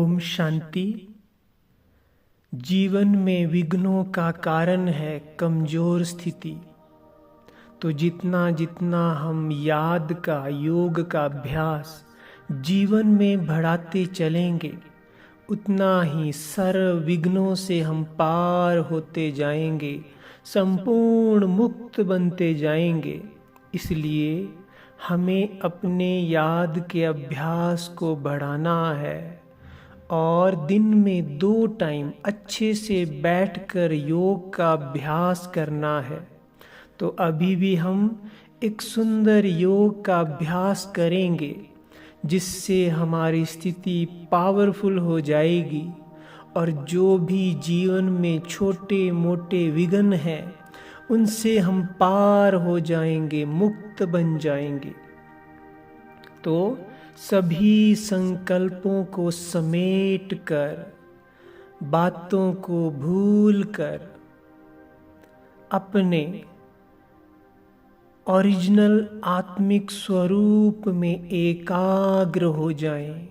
ओम शांति। जीवन में विघ्नों का कारण है कमजोर स्थिति। तो जितना जितना हम याद का योग का अभ्यास जीवन में बढ़ाते चलेंगे, उतना ही सर्व विघ्नों से हम पार होते जाएंगे, संपूर्ण मुक्त बनते जाएंगे। इसलिए हमें अपने याद के अभ्यास को बढ़ाना है और दिन में 2 टाइम अच्छे से बैठकर योग का अभ्यास करना है। तो अभी भी हम एक सुंदर योग का अभ्यास करेंगे, जिससे हमारी स्थिति पावरफुल हो जाएगी और जो भी जीवन में छोटे मोटे विघ्न हैं, उनसे हम पार हो जाएंगे, मुक्त बन जाएंगे। तो सभी संकल्पों को समेट कर, बातों को भूल कर अपने ओरिजिनल आत्मिक स्वरूप में एकाग्र हो जाएं।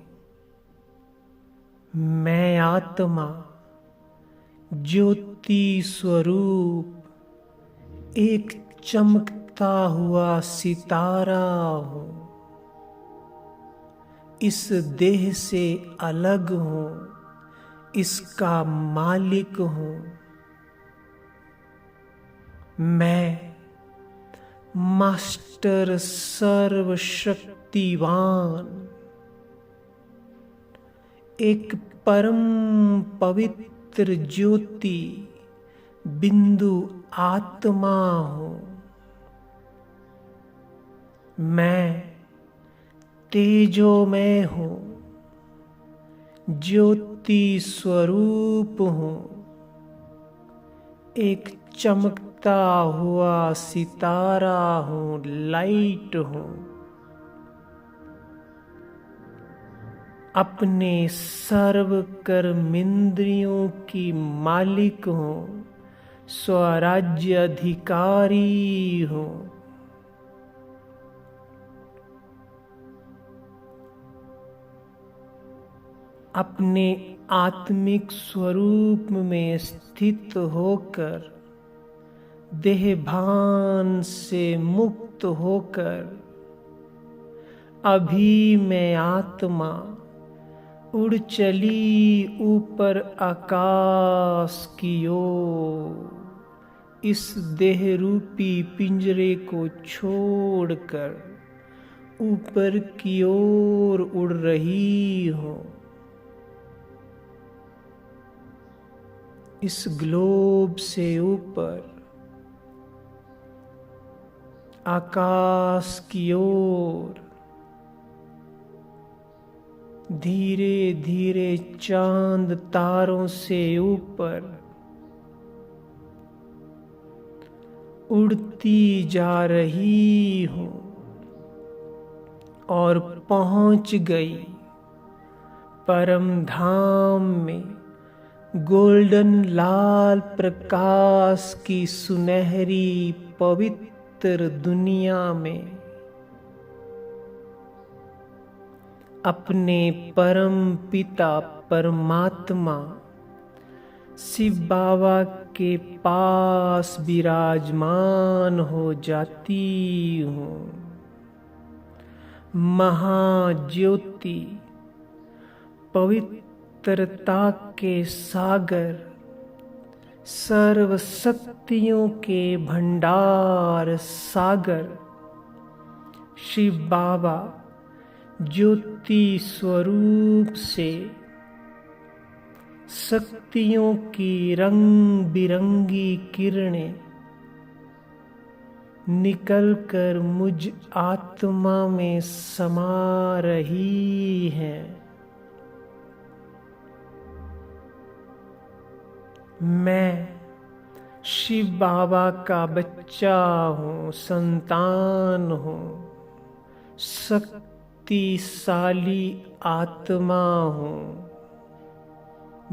मैं आत्मा ज्योति स्वरूप एक चमकता हुआ सितारा हूं। इस देह से अलग हूं, इसका मालिक हूं। मैं मास्टर सर्वशक्तिवान एक परम पवित्र ज्योति बिंदु आत्मा हूं। मैं तेजोमय हूं, ज्योति स्वरूप हूं, एक चमकता हुआ सितारा हूं, लाइट हूं। अपने सर्व कर्मेंद्रियों की मालिक हूं, स्वराज्य अधिकारी हूं। अपने आत्मिक स्वरूप में स्थित होकर, देहभान से मुक्त होकर, अभी मैं आत्मा उड़ चली ऊपर आकाश की ओर। इस देह रूपी पिंजरे को छोड़कर ऊपर की ओर उड़ रही हूं। इस ग्लोब से ऊपर आकाश की ओर धीरे धीरे चांद तारों से ऊपर उड़ती जा रही हूं और पहुंच गई परम धाम में, गोल्डन लाल प्रकाश की सुनहरी पवित्र दुनिया में। अपने परम पिता परमात्मा शिव बाबा के पास विराजमान हो जाती हूं। महाज्योति पवित्रता के सागर, सर्व शक्तियों के भंडार सागर शिव बाबा ज्योति स्वरूप से शक्तियों की रंग बिरंगी किरणें निकलकर मुझ आत्मा में समा रही हैं। मैं शिव बाबा का बच्चा हूं, संतान हूं, शक्तिशाली आत्मा हूं,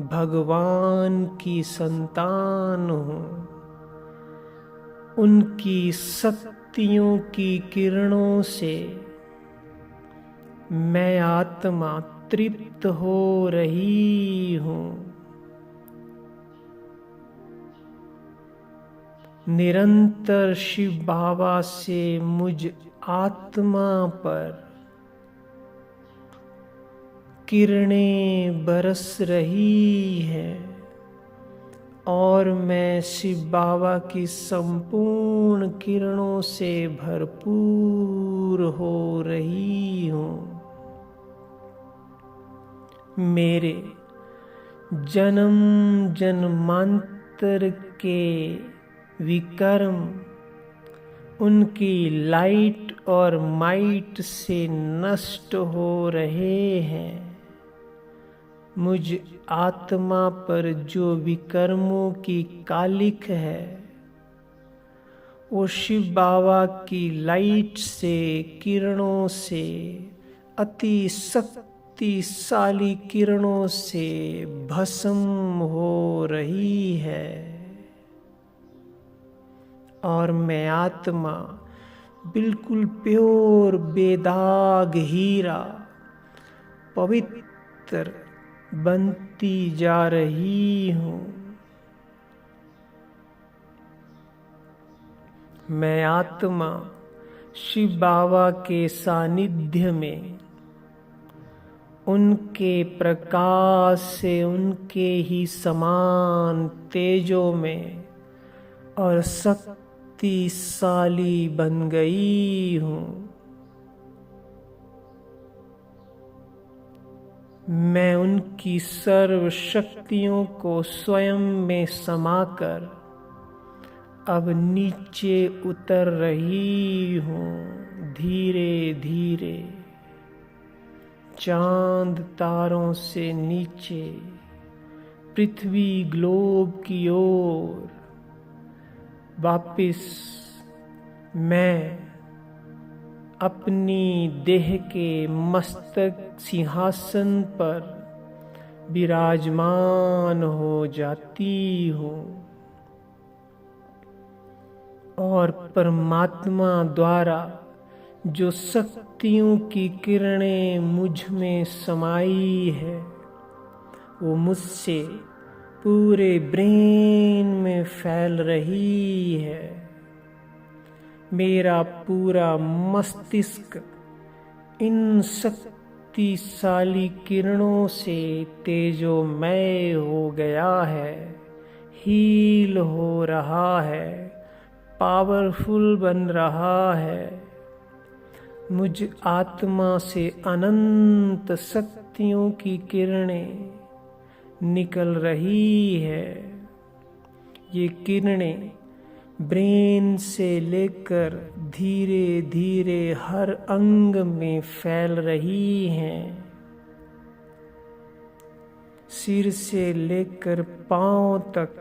भगवान की संतान हूं। उनकी शक्तियों की किरणों से मैं आत्मा तृप्त हो रही हूँ। निरंतर शिव बाबा से मुझ आत्मा पर किरणें बरस रही हैं और मैं शिव बाबा की संपूर्ण किरणों से भरपूर हो रही हूँ। मेरे जन्म जन्मांतर के विकर्म उनकी लाइट और माइट से नष्ट हो रहे हैं। मुझ आत्मा पर जो विकर्मों की कालिक है वो शिव बाबा की लाइट से, किरणों से, अति शक्तिशाली किरणों से भस्म हो रही है और मैं आत्मा बिल्कुल प्योर बेदाग हीरा पवित्र बनती जा रही हूँ। मैं आत्मा शिव बाबा के सानिध्य में उनके प्रकाश से उनके ही समान तेजों में और शक्तिशाली बन गई हूँ। मैं उनकी सर्व शक्तियों को स्वयं में समाकर अब नीचे उतर रही हूँ। धीरे धीरे चांद तारों से नीचे पृथ्वी ग्लोब की ओर वापिस मैं अपनी देह के मस्तक सिंहासन पर विराजमान हो जाती हूँ और परमात्मा द्वारा जो शक्तियों की किरणें मुझ में समाई है वो मुझसे पूरे ब्रेन में फैल रही है। मेरा पूरा मस्तिष्क इन शक्तिशाली किरणों से तेजोमय हो गया है, हील हो रहा है, पावरफुल बन रहा है। मुझ आत्मा से अनंत शक्तियों की किरणें निकल रही है। ये किरणें ब्रेन से लेकर धीरे धीरे हर अंग में फैल रही हैं। सिर से लेकर पांव तक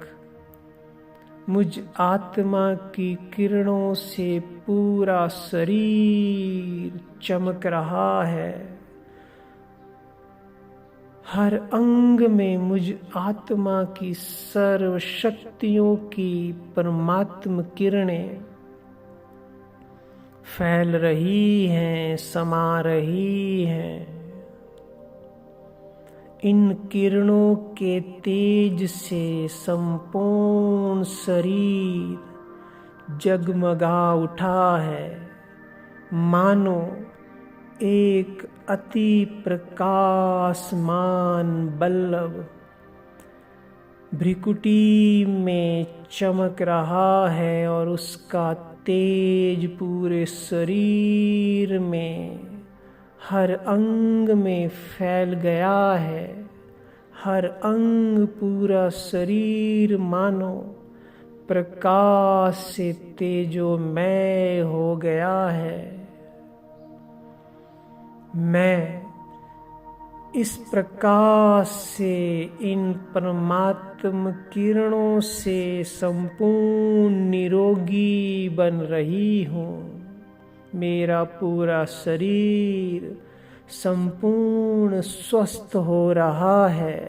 मुझ आत्मा की किरणों से पूरा शरीर चमक रहा है। हर अंग में मुझ आत्मा की सर्व शक्तियों की परमात्म किरणें फैल रही हैं, समा रही हैं। इन किरणों के तेज से संपूर्ण शरीर जगमगा उठा है, मानो एक अति प्रकाशमान बल्लभ भ्रिकुटी में चमक रहा है और उसका तेज पूरे शरीर में हर अंग में फैल गया है। हर अंग, पूरा शरीर मानो प्रकाश से तेजोमय हो गया है। मैं इस प्रकाश से, इन परमात्म किरणों से संपूर्ण निरोगी बन रही हूँ। मेरा पूरा शरीर संपूर्ण स्वस्थ हो रहा है।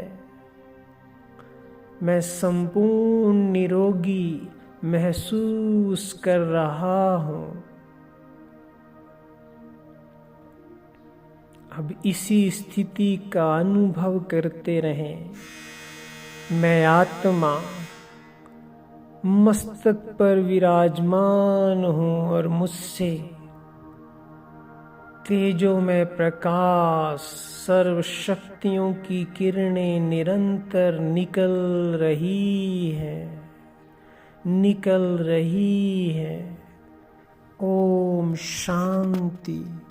मैं संपूर्ण निरोगी महसूस कर रहा हूँ। अब इसी स्थिति का अनुभव करते रहें। मैं आत्मा मस्तक पर विराजमान हूँ और मुझसे तेजोमय प्रकाश, सर्व शक्तियों की किरणें निरंतर निकल रही है। ओम शांति।